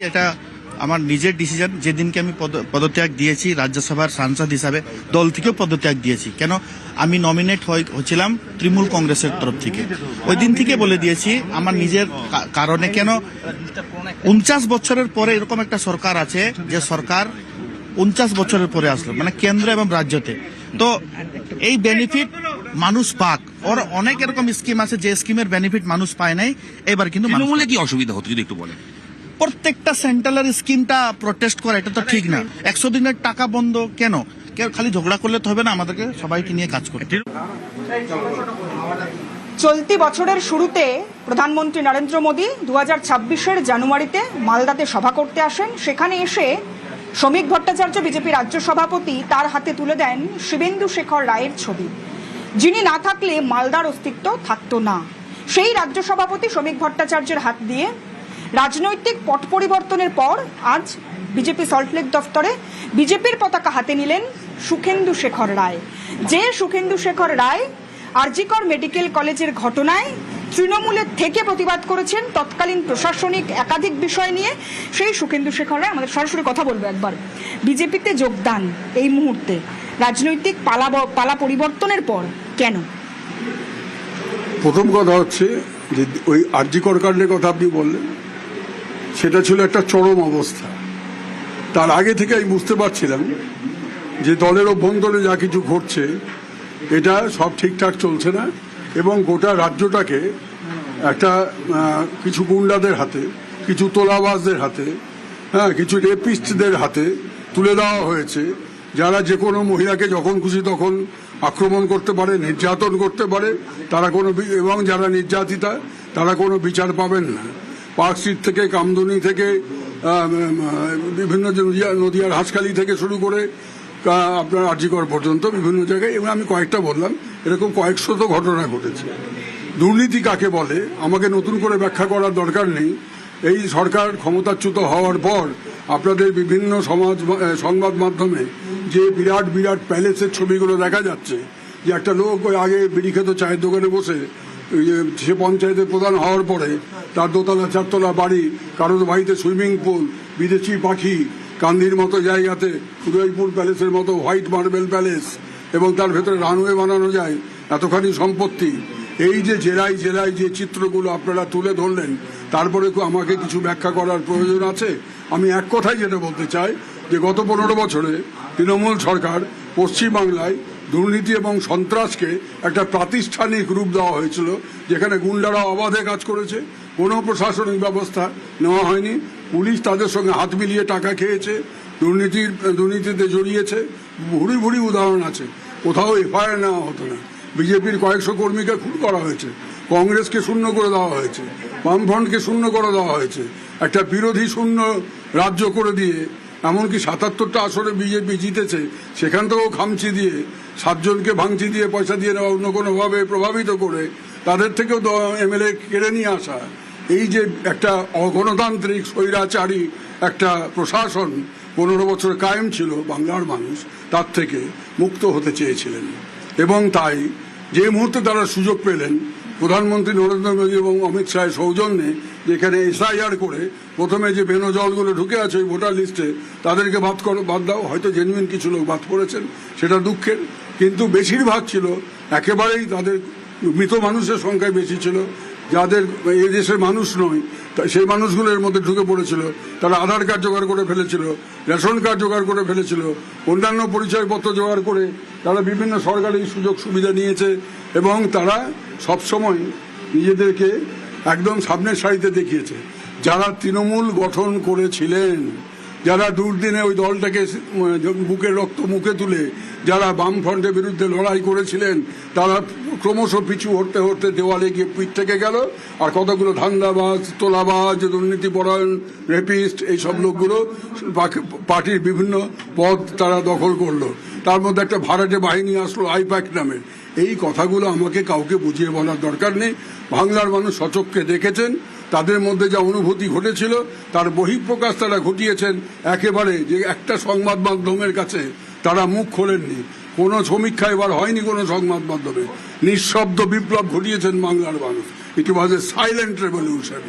এটা আমার নিজের ডিসিশন। যেদিনকে আমি পদত্যাগ দিয়েছি রাজ্যসভার সাংসদ হিসাবে, দল থেকেও পদত্যাগ দিয়েছি। কেন? আমি নমিনেট হয়েছিলাম তৃণমূল কংগ্রেসের তরফ থেকে। ওই দিন থেকে বলে দিয়েছি আমার নিজের কারণে। কেন 49 বছরের পরে এরকম একটা সরকার আছে, যে সরকার 49 বছরের পরে আসলো, মানে কেন্দ্র এবং রাজ্যতে। তো এই বেনিফিট মানুষ পাক। ওর অনেক এরকম স্কিম আছে যে স্কিমের বেনিফিট মানুষ পায় নাই। এবার কিন্তু তৃণমূলে কি অসুবিধা হতো যদি একটু বলেন? প্রত্যেকটা সেন্ট্রালের স্কিমটা প্রটেস্ট করে, এটা তো ঠিক না। 100 দিনের টাকা বন্ধ কেন? খালি ঝগড়া করলে তো হবে না, আমাদেরকে সবাইকে নিয়ে কাজ করতে। চলতি বছরের শুরুতে প্রধানমন্ত্রী নরেন্দ্র মোদী 2026-এর জানুয়ারিতে মালদাতে সভা করতে আসেন। সেখানে এসে শ্রমিক ভট্টাচার্য বিজেপি রাজ্য সভাপতি তার হাতে তুলে দেন শিবেন্দু শেখর রায়ের ছবি, যিনি না থাকলে মালদার অস্তিত্ব থাকতো না। সেই রাজ্য সভাপতি শ্রমিক ভট্টাচার্যের হাত দিয়ে রাজনৈতিক পট পরিবর্তনের পর আজ বিজেপি সল্টলেক দফতরে বিজেপির পতাকা হাতে নিলেন সুখেন্দু শেখর রায়। যে সুখেন্দু শেখর রায় আরজিকর মেডিকেল কলেজের ঘটনায় তৃণমূলের থেকে প্রতিবাদ করেছেন তৎকালীন প্রশাসনিক একাধিক বিষয় নিয়ে, সেই সুখেন্দু শেখর রায় আমাদের সরাসরি কথা বলবো। একবার বিজেপিতে যোগদান এই মুহূর্তে রাজনৈতিক পালা পরিবর্তনের পর কেন? প্রথম কথা হচ্ছে যে ওই আরজিকর কাণ্ডের কথা আপনি বললেন, সেটা ছিল একটা চরম অবস্থা। তার আগে থেকে আমি বুঝতে পারছিলাম যে দলের অভ্যন্তরে যা কিছু ঘটছে এটা সব ঠিকঠাক চলছে না, এবং গোটা রাজ্যটাকে একটা কিছু গুন্ডাদের হাতে, কিছু তোলাবাজদের হাতে, কিছু রেপিস্টদের হাতে তুলে দেওয়া হয়েছে, যারা যে কোনো মহিলাকে যখন খুশি তখন আক্রমণ করতে পারে, নির্যাতন করতে পারে, তারা কোনো, এবং যারা নির্যাতিতা তারা কোনো বিচার পাবেন না। পার্ক স্ট্রিট থেকে, কামদুনি থেকে, বিভিন্ন নদিয়ার হাঁসখালি থেকে শুরু করে আপনার আরজিকর পর্যন্ত বিভিন্ন জায়গায়, এবং আমি কয়েকটা বললাম, এরকম কয়েকশত ঘটনা ঘটেছে। দুর্নীতি কাকে বলে আমাকে নতুন করে ব্যাখ্যা করার দরকার নেই। এই সরকার ক্ষমতাচ্যুত হওয়ার পর আপনাদের বিভিন্ন সংবাদ মাধ্যমে যে বিরাট বিরাট প্যালেসের ছবিগুলো দেখা যাচ্ছে, যে একটা লোক ওই আগে বিড়ি খেত চায়ের দোকানে বসে, সে পঞ্চায়েতের প্রধান হওয়ার পরে তার দোতলা চারতলা বাড়ি, কারোর বাড়িতে সুইমিং পুল, বিদেশি পাখি, কান্দির মতো জায়গাতে উদয়পুর প্যালেসের মতো হোয়াইট মার্বেল প্যালেস, এবং তার ভেতরে রানওয়ে বানানো যায়, এতখানি সম্পত্তি। এই যে জেলায় জেলায় যে চিত্রগুলো আপনারা তুলে ধরলেন, তারপরে আমাকে কিছু ব্যাখ্যা করার প্রয়োজন আছে? আমি এক কথাই যেটা বলতে চাই, যে গত 15 বছরে তৃণমূল সরকার পশ্চিমবাংলায় দুর্নীতি এবং সন্ত্রাসকে একটা প্রাতিষ্ঠানিক রূপ দেওয়া হয়েছিল, যেখানে গুন্ডারা অবাধে কাজ করেছে, কোনো প্রশাসনিক ব্যবস্থা নেওয়া হয়নি, পুলিশ তাদের সঙ্গে হাত মিলিয়ে টাকা খেয়েছে, দুর্নীতিতে জড়িয়েছে। ভুরি ভুরি উদাহরণ আছে। কোথাও এফআইআর নেওয়া হতো না। বিজেপির কয়েকশো কর্মীকে খুন করা হয়েছে, কংগ্রেসকে শূন্য করে দেওয়া হয়েছে, বামফ্রন্টকে শূন্য করে দেওয়া হয়েছে, একটা বিরোধী শূন্য রাজ্য করে দিয়ে, এমনকি 77টা আসনে বিজেপি জিতেছে, সেখান থেকেও খামচি দিয়ে, 7 জনকে ভাঙচি দিয়ে, পয়সা দিয়ে নেওয়া, অন্য কোনোভাবে প্রভাবিত করে তাদের থেকেও এমএলএ কেড়ে নিয়ে আসা। এই যে একটা অগণতান্ত্রিক স্বৈরাচারী একটা প্রশাসন 15 বছর কায়েম ছিল, বাংলার মানুষ তার থেকে মুক্ত হতে চেয়েছিলেন। এবং তাই যে মুহূর্তে তারা সুযোগ পেলেন, প্রধানমন্ত্রী নরেন্দ্র মোদী এবং অমিত শাহের সৌজন্যে, যেখানে এসআইআর করে প্রথমে যে বেনজলগুলো ঢুকে আছে ওই ভোটার লিস্টে, তাদেরকে বাদ দাও। হয়তো জেনুইন কিছু লোক বাদ করেছেন, সেটা দুঃখের, কিন্তু বেশিরভাগ ছিল একেবারেই তাদের মৃত মানুষের সংখ্যায় বেশি ছিল, যাদের এই দেশের মানুষ নয়, সেই মানুষগুলোর মধ্যে ঢুকে পড়েছিল। তারা আধার কার্ড জোগাড় করে ফেলেছিল, রেশন কার্ড জোগাড় করে ফেলেছিল, অন্যান্য পরিচয়পত্র জোগাড় করে তারা বিভিন্ন সরকারি সুযোগ সুবিধা নিয়েছে, এবং তারা সবসময় নিজেদেরকে একদম সামনের সারিতে দেখিয়েছে। যারা তৃণমূল গঠন করেছিলেন, যারা দুর্দিনে ওই দলটাকে বুকের রক্ত মুখে তুলে যারা বামফ্রন্টের বিরুদ্ধে লড়াই করেছিলেন, তারা ক্রমশ পিছু হটতে হটতে দেওয়ালে গিয়ে পিঠ থেকে গেল। আর কতগুলো ধান্দাবাজ, তোলাবাজ, দুর্নীতিপরায়ণ, রেপিস্ট, এইসব লোকগুলো পার্টির বিভিন্ন পদ তারা দখল করলো। তার মধ্যে একটা ভাড়াটে বাহিনী আসলো আইপ্যাক নামে। এই কথাগুলো আমাকে কাউকে বুঝিয়ে বলার দরকার নেই। বাংলার মানুষ সচক্ষে দেখেছেন, তাদের মধ্যে যা অনুভূতি ঘটেছিল তার বহিঃপ্রকাশ তারা ঘটিয়েছেন একেবারে, যে একটা সংবাদ মাধ্যমের কাছে তারা মুখ খোলেননি। কোনো সমীক্ষা এবার হয়নি কোনো সংবাদ মাধ্যমে। নিঃশব্দ বিপ্লব ঘটিয়েছেন বাংলার মানুষ। ইট ওয়াজ এ সাইলেন্ট রেভলিউশন।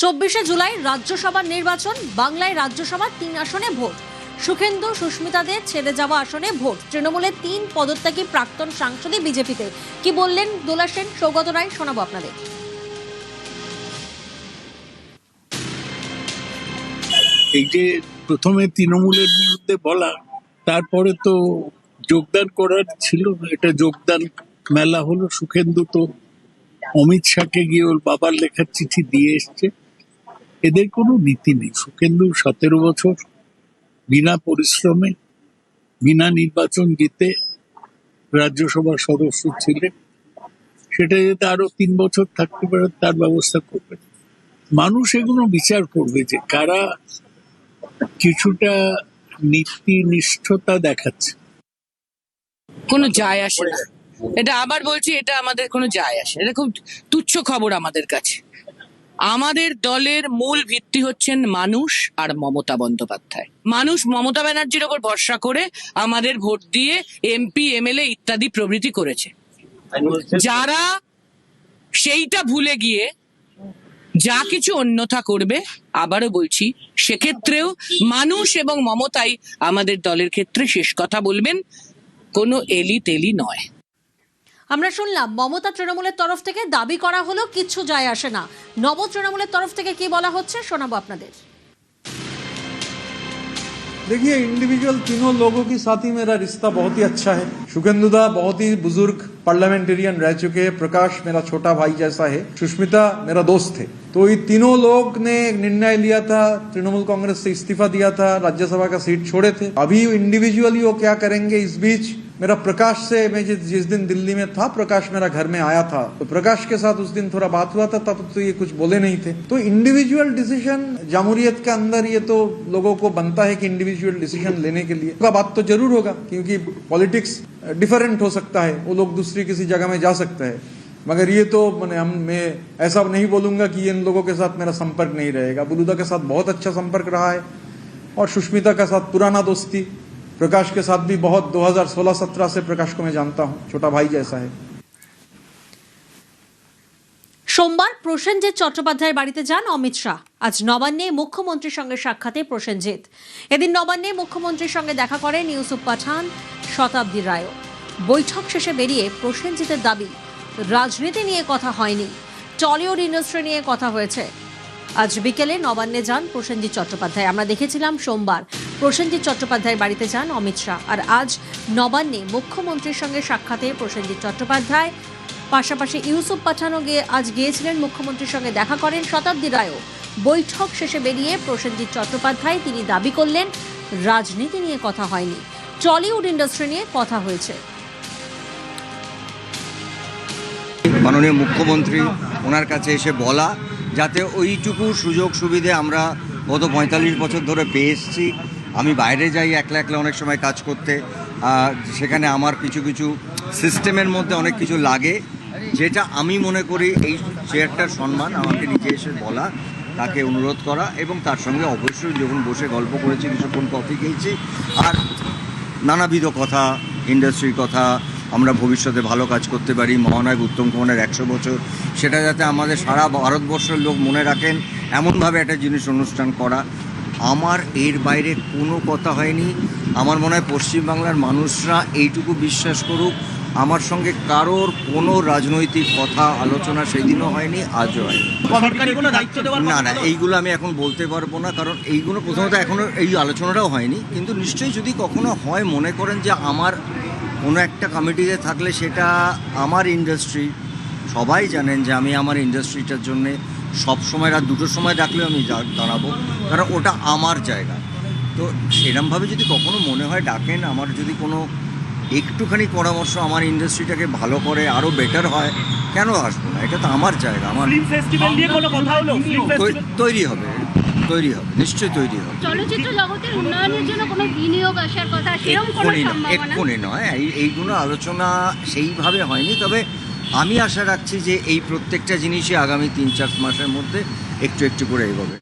24শে জুলাই রাজ্যসভার নির্বাচন, বাংলায় রাজ্যসভার 3 আসনে ভোট। সুখেন্দু সুস্মিতাদের ছেড়ে যাওয়া আসনে ভোট। তৃণমূলের 3 পদত্যাগী প্রাক্তন সাংসদই বিজেপিতে। কি বললেন দোলা সেন, সৌগত রায়, শোনাবো আপনাদের। এই যে প্রথমে তৃণমূলের বিরুদ্ধে বলা, তারপরে তো যোগদান করার ছিল না, এটা যোগদান মেলা হলো। সুখেন্দু তো অমিত শাহকে গিয়ে ওর বাবার লেখার চিঠি দিয়ে এসছে। এদের কোনো নীতি নেই। সুখেন্দু 17 বছর বিনা পরিশ্রমে বিনা নির্বাচন জিতে রাজ্যসভার সদস্য ছিলেন, সেটা যাতে আরো 3 বছর থাকতে পারে তার ব্যবস্থা করবে। মানুষ এগুলো বিচার করবে যে কারা কিছুটা নীতিনিষ্ঠতা দেখাচ্ছে। কোনো যায় আসে না, এটা আবার বলছি, এটা আমাদের কোনো যায় আসে, এটা খুব তুচ্ছ খবর আমাদের কাছে। আমাদের দলের মূল ভিত্তি হচ্ছেন মানুষ আর মমতা বন্দ্যোপাধ্যায়। মানুষ মমতা ব্যানার্জির ওপর ভরসা করে আমাদের ভোট দিয়ে এমপি, এমএলএ ইত্যাদি প্রভৃতি করেছে। যারা সেইটা ভুলে গিয়ে যা কিছু অন্যথা করবে, আবারও বলছি, সেক্ষেত্রেও মানুষ এবং মমতাই আমাদের দলের ক্ষেত্রে শেষ কথা বলবেন, কোনো এলি তেলি নয়। আমরা শুনলাম মমতা তৃণমূলের তরফ থেকে দাবি করা হলো কিচ্ছু যায় আসে না। নব তৃণমূলের তরফ থেকে কি বলা হচ্ছে শোনাবো আপনাদের। देखिए, इंडिविजुअल तीनों लोगों के साथ ही मेरा रिश्ता बहुत ही अच्छा है। शुकेंदुदा बहुत ही बुजुर्ग पार्लियामेंटेरियन रह चुके हैं। प्रकाश मेरा छोटा भाई जैसा है। सुष्मिता मेरा दोस्त थे। तो ये तीनों लोग ने एक निर्णय लिया था, तृणमूल कांग्रेस से इस्तीफा दिया था, राज्यसभा का सीट छोड़े थे। अभी इंडिविजुअली वो क्या करेंगे, इस बीच मेरा प्रकाश से, मैं जिस दिन दिल्ली में था, प्रकाश मेरा घर में आया था, तो प्रकाश के साथ उस दिन थोड़ा बात हुआ था, तब तो ये कुछ बोले नहीं थे। तो इंडिविजुअल डिसीजन जमहूरियत के अंदर ये तो लोगों को बनता है कि इंडिविजुअल डिसीजन लेने के लिए का बात तो जरूर होगा, क्योंकि पॉलिटिक्स डिफरेंट हो सकता है, वो लोग दूसरी किसी जगह में जा सकते हैं। मगर ये तो मैं ऐसा नहीं बोलूंगा कि इन लोगों के साथ मेरा संपर्क नहीं रहेगा। बुलुदा के साथ बहुत अच्छा संपर्क रहा है और सुष्मिता के साथ पुराना दोस्ती, प्रकाश के साथ भी बहुत 2016-17 से प्रकाश को मैं जानता हूं, छोटा भाई जैसा है। সোমবার প্রসেনজিৎ চট্টোপাধ্যায়ের বাড়িতে যান অমিত শাহ। আজ নবান্নে মুখ্যমন্ত্রীর সঙ্গে সাক্ষাতে প্রসেনজিৎ। এদিন নবান্নে মুখ্যমন্ত্রীর সঙ্গে দেখা করেন ইউসুফ পাঠান, শতাব্দী রায়। বৈঠক শেষে বেরিয়ে প্রসেনজিতের দাবি, রাজনীতি নিয়ে কথা হয়নি, টলিউড ইন্ডাস্ট্রি নিয়ে কথা হয়েছে। আজ বিকেলে নবান্নে যান প্রসেনজিৎ চট্টোপাধ্যায়। আমরা দেখেছিলাম সোমবার প্রসেনজিৎ চট্টোপাধ্যায়ের বাড়িতে যান অমিত শাহ, আর আজ নবান্নে মুখ্যমন্ত্রীর সঙ্গে সাক্ষাতে প্রসেনজিৎ চট্টোপাধ্যায়। পাশাপাশি ইউসুফ পাঠানও আজ গিয়েছিলেন মুখ্যমন্ত্রীর সঙ্গে দেখা করেন শতাব্দী রায়ও। বৈঠক শেষে বেরিয়ে প্রসেনজিৎ চট্টোপাধ্যায় তিনি দাবি করলেন, রাজনীতি নিয়ে কথা হয়নি, টলিউড ইন্ডাস্ট্রি নিয়ে কথা হয়েছে। মাননীয় মুখ্যমন্ত্রী ওনার কাছে এসে বলা, যাতে ওইটুকু সুযোগ সুবিধে আমরা গত 45 বছর ধরে পেয়ে এসেছি। আমি বাইরে যাই একলা একলা অনেক সময় কাজ করতে, সেখানে আমার কিছু কিছু সিস্টেমের মধ্যে অনেক কিছু লাগে, যেটা আমি মনে করি এই চেয়ারটার সম্মান। আমাকে নিজে এসে বলা, তাকে অনুরোধ করা, এবং তার সঙ্গে অবশ্যই যখন বসে গল্প করেছি, কিছুক্ষণ কফি খেয়েছি, আর নানাবিধ কথা, ইন্ডাস্ট্রির কথা, আমরা ভবিষ্যতে ভালো কাজ করতে পারি, মহানায়ক উত্তম কুমারের 100 বছর, সেটা যাতে আমাদের সারা ভারতবর্ষের লোক মনে রাখেন, এমনভাবে একটা জিনিস অনুষ্ঠান করা। আমার এর বাইরে কোনো কথা হয়নি। আমার মনে হয় পশ্চিমবাংলার মানুষরা এইটুকু বিশ্বাস করুক, আমার সঙ্গে কারোর কোনো রাজনৈতিক কথা আলোচনা সেদিনও হয়নি, আজও হয়নি। না, এইগুলো আমি এখন বলতে পারবো না, কারণ এইগুলো প্রথমত এখনও এই আলোচনাটাও হয়নি। কিন্তু নিশ্চয়ই যদি কখনো হয়, মনে করেন যে আমার কোনো একটা কমিটিতে থাকলে, সেটা আমার ইন্ডাস্ট্রি, সবাই জানেন যে আমি আমার ইন্ডাস্ট্রিটার জন্যে সবসময় রাত 2টোর সময় ডাকলেও আমি দাঁড়াবো, কারণ ওটা আমার জায়গা। তো সেরমভাবে যদি কখনো মনে হয় ডাকেন, আমার যদি কোনো একটুখানি পরামর্শ আমার ইন্ডাস্ট্রিটাকে ভালো করে আরও বেটার হয়, কেন আসবো না? এটা তো আমার জায়গা। আমার তৈরি হবে, নিশ্চয়ই তৈরি হবে। চলচ্চিত্র জগতের উন্নয়নের জন্য কোনো বিনিয়োগ আসার কথা সেরকম কোনো সম্ভাবনা এক্ষুনি নয়, এইগুলো আলোচনা সেইভাবে হয়নি। তবে আমি আশা রাখছি যে এই প্রত্যেকটা জিনিসই আগামী 3-4 মাসের মধ্যে একটু একটু করে এগোবে।